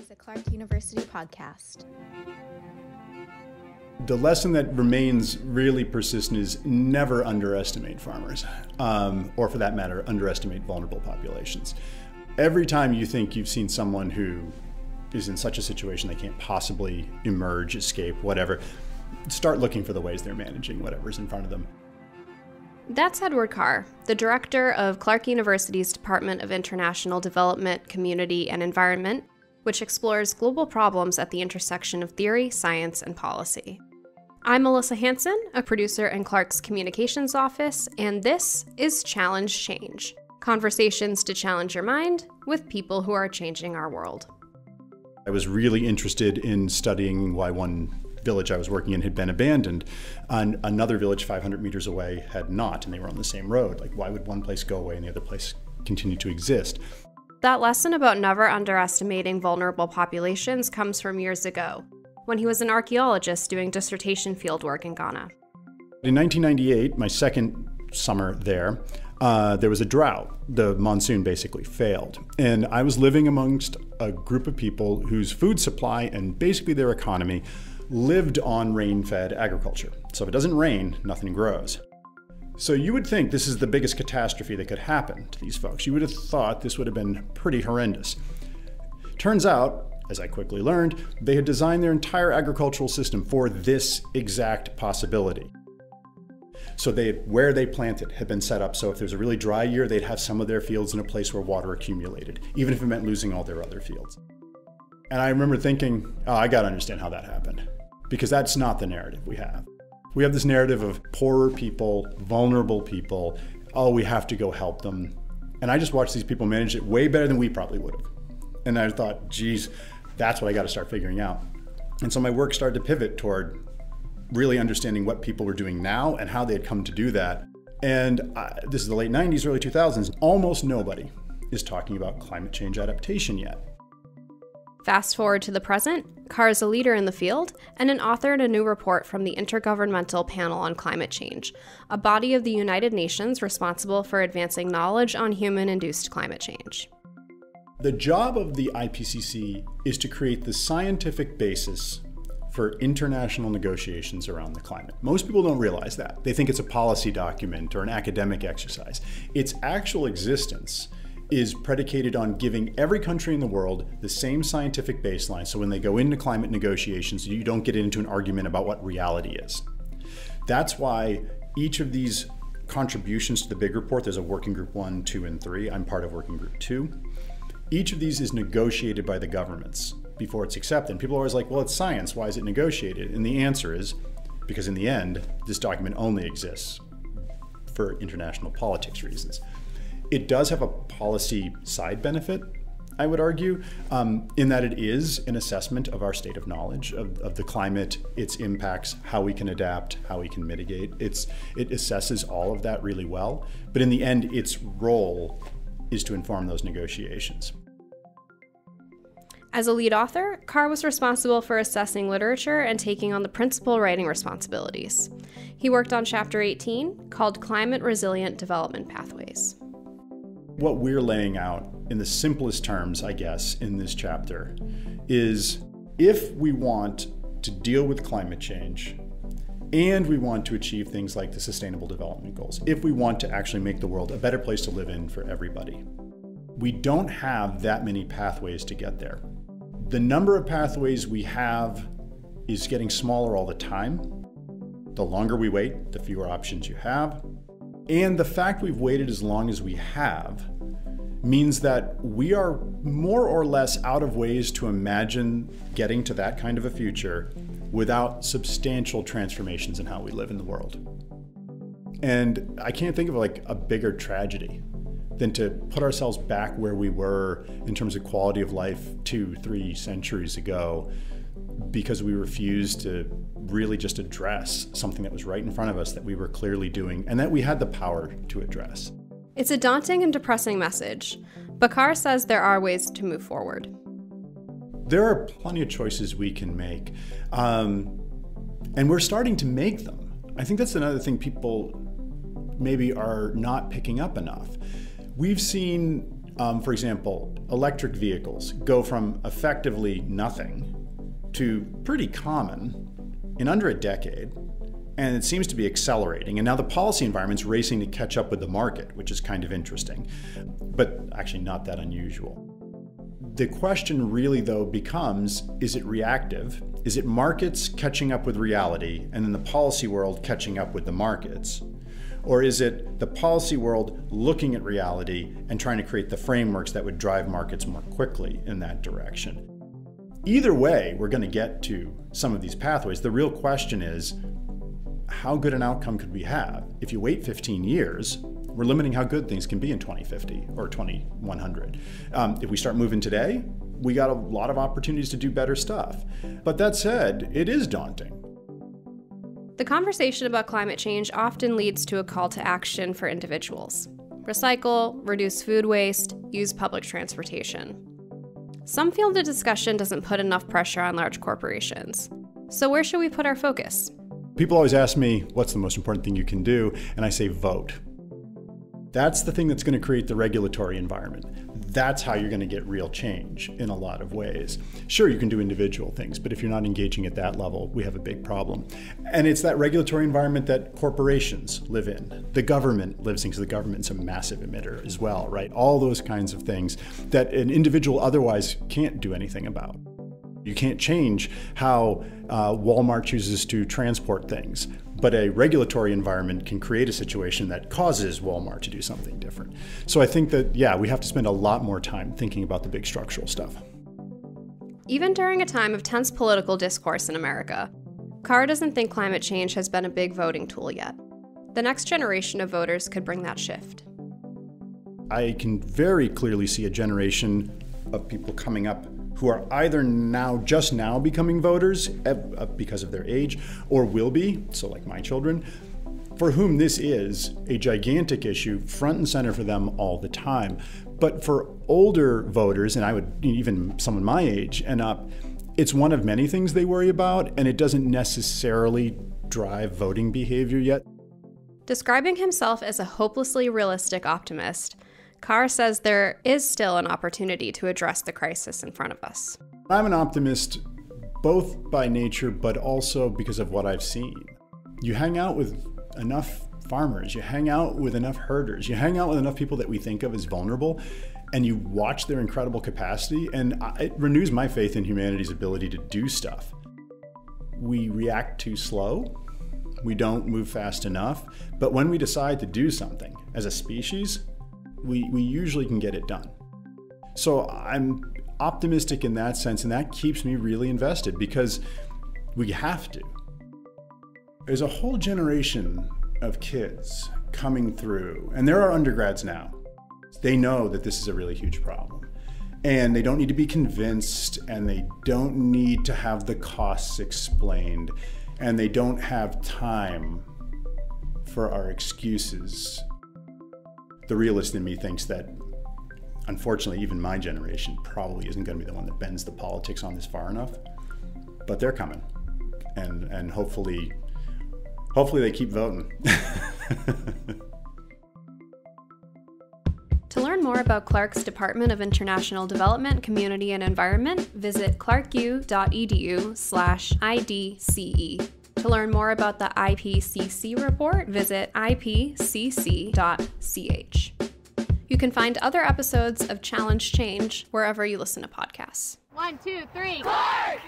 is a Clark University podcast. The lesson that remains really persistent is never underestimate farmers, or for that matter, underestimate vulnerable populations. Every time you think you've seen someone who is in such a situation they can't possibly emerge, escape, whatever, start looking for the ways they're managing whatever's in front of them. That's Edward Carr, the director of Clark University's Department of International Development, Community, and Environment, which explores global problems at the intersection of theory, science, and policy. I'm Melissa Hanson, a producer in Clark's Communications Office, and this is Challenge Change, conversations to challenge your mind with people who are changing our world. I was really interested in studying why one village I was working in had been abandoned and another village 500 meters away had not, and they were on the same road. Like, why would one place go away and the other place continue to exist? That lesson about never underestimating vulnerable populations comes from years ago, when he was an archaeologist doing dissertation fieldwork in Ghana. In 1998, my second summer there was a drought. The monsoon basically failed. And I was living amongst a group of people whose food supply and basically their economy lived on rain-fed agriculture. So if it doesn't rain, nothing grows. So you would think this is the biggest catastrophe that could happen to these folks. You would have thought this would have been pretty horrendous. Turns out, as I quickly learned, they had designed their entire agricultural system for this exact possibility. So where they planted had been set up so if there's a really dry year, they'd have some of their fields in a place where water accumulated, even if it meant losing all their other fields. And I remember thinking, oh, I gotta understand how that happened, because that's not the narrative we have. We have this narrative of poorer people, vulnerable people, oh, we have to go help them. And I just watched these people manage it way better than we probably would have. And I thought, geez, that's what I gotta start figuring out. And so my work started to pivot toward really understanding what people were doing now and how they had come to do that. And this is the late 90s, early 2000s. Almost nobody is talking about climate change adaptation yet. Fast forward to the present, Carr is a leader in the field and an author in a new report from the Intergovernmental Panel on Climate Change, a body of the United Nations responsible for advancing knowledge on human-induced climate change. The job of the IPCC is to create the scientific basis for international negotiations around the climate. Most people don't realize that. They think it's a policy document or an academic exercise. Its actual existence is predicated on giving every country in the world the same scientific baseline, so when they go into climate negotiations, you don't get into an argument about what reality is. That's why each of these contributions to the big report, there's a working group 1, 2, and 3. I'm part of working group 2. Each of these is negotiated by the governments before it's accepted. And people are always like, well, it's science, why is it negotiated? And the answer is, because in the end, this document only exists for international politics reasons. It does have a policy side benefit, I would argue, in that it is an assessment of our state of knowledge of the climate, its impacts, how we can adapt, how we can mitigate. It assesses all of that really well, but in the end, its role is to inform those negotiations. As a lead author, Carr was responsible for assessing literature and taking on the principal writing responsibilities. He worked on Chapter 18, called Climate Resilient Development Pathways. What we're laying out in the simplest terms, I guess, in this chapter is if we want to deal with climate change and we want to achieve things like the Sustainable Development Goals, if we want to actually make the world a better place to live in for everybody, we don't have that many pathways to get there. The number of pathways we have is getting smaller all the time. The longer we wait, the fewer options you have. And the fact we've waited as long as we have means that we are more or less out of ways to imagine getting to that kind of a future without substantial transformations in how we live in the world. And I can't think of like a bigger tragedy than to put ourselves back where we were in terms of quality of life 2-3 centuries ago because we refused to really just address something that was right in front of us that we were clearly doing and that we had the power to address. It's a daunting and depressing message, but Carr says there are ways to move forward. There are plenty of choices we can make, and we're starting to make them. I think that's another thing people maybe are not picking up enough. We've seen For example, electric vehicles go from effectively nothing to pretty common in under a decade, and it seems to be accelerating. And now the policy environment's racing to catch up with the market, which is kind of interesting, but actually not that unusual. The question really, though, becomes, is it reactive? Is it markets catching up with reality and then the policy world catching up with the markets? Or is it the policy world looking at reality and trying to create the frameworks that would drive markets more quickly in that direction? Either way, we're going to get to some of these pathways. The real question is, how good an outcome could we have? If you wait 15 years, we're limiting how good things can be in 2050 or 2100. If we start moving today, we got a lot of opportunities to do better stuff. But that said, it is daunting. The conversation about climate change often leads to a call to action for individuals. Recycle, reduce food waste, use public transportation. Some feel the discussion doesn't put enough pressure on large corporations. So where should we put our focus? People always ask me, what's the most important thing you can do? And I say, vote. That's the thing that's going to create the regulatory environment. That's how you're going to get real change in a lot of ways. Sure, you can do individual things, but if you're not engaging at that level, we have a big problem. And it's that regulatory environment that corporations live in. The government lives in, because the government's a massive emitter as well, right? All those kinds of things that an individual otherwise can't do anything about. You can't change how Walmart chooses to transport things, but a regulatory environment can create a situation that causes Walmart to do something different. So I think that, yeah, we have to spend a lot more time thinking about the big structural stuff. Even during a time of tense political discourse in America, Carr doesn't think climate change has been a big voting tool yet. The next generation of voters could bring that shift. I can very clearly see a generation of people coming up who are either just now becoming voters because of their age, or will be, so like my children, for whom this is a gigantic issue, front and center for them all the time. But for older voters, and I would even someone my age and up, it's one of many things they worry about, and it doesn't necessarily drive voting behavior yet. Describing himself as a hopelessly realistic optimist, Carr says there is still an opportunity to address the crisis in front of us. I'm an optimist both by nature, but also because of what I've seen. You hang out with enough farmers, you hang out with enough herders, you hang out with enough people that we think of as vulnerable, and you watch their incredible capacity, and it renews my faith in humanity's ability to do stuff. We react too slow, we don't move fast enough, but when we decide to do something as a species, we usually can get it done. So I'm optimistic in that sense, and that keeps me really invested because we have to. There's a whole generation of kids coming through, and there are undergrads now. They know that this is a really huge problem, and they don't need to be convinced, and they don't need to have the costs explained, and they don't have time for our excuses. The realist in me thinks that, unfortunately, even my generation probably isn't going to be the one that bends the politics on this far enough, but they're coming, and hopefully they keep voting. To learn more about Clark's Department of International Development, Community and Environment, visit clarku.edu/IDCE. To learn more about the IPCC report, visit ipcc.ch. You can find other episodes of Challenge Change wherever you listen to podcasts. 1, 2, 3, Clark!